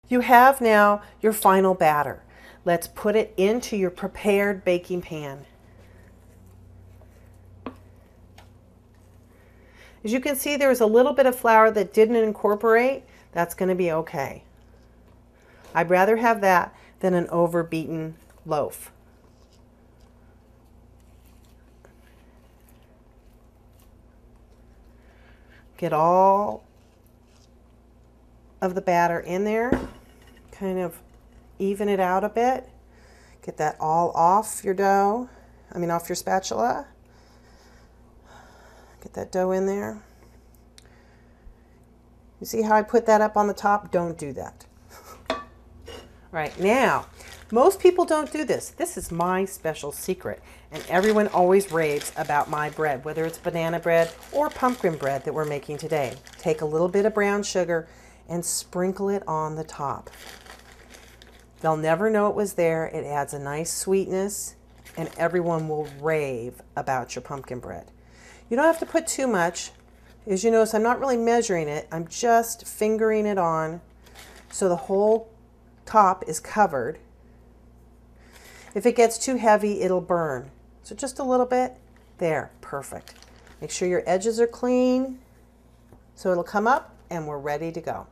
You have now your final batter. Let's put it into your prepared baking pan. As you can see, there's a little bit of flour that didn't incorporate. That's going to be okay. I'd rather have that than an overbeaten loaf. Get all of the batter in there, kind of even it out a bit. Get that all off your dough, off your spatula. Get that dough in there. You see how I put that up on the top? Don't do that. All right, now, most people don't do this. This is my special secret, and everyone always raves about my bread, whether it's banana bread or pumpkin bread that we're making today. Take a little bit of brown sugar and sprinkle it on the top. They'll never know it was there. It adds a nice sweetness, and everyone will rave about your pumpkin bread. You don't have to put too much. As you notice, I'm not really measuring it. I'm just fingering it on so the whole top is covered. If it gets too heavy, it'll burn. So just a little bit. There, perfect. Make sure your edges are clean so it'll come up and we're ready to go.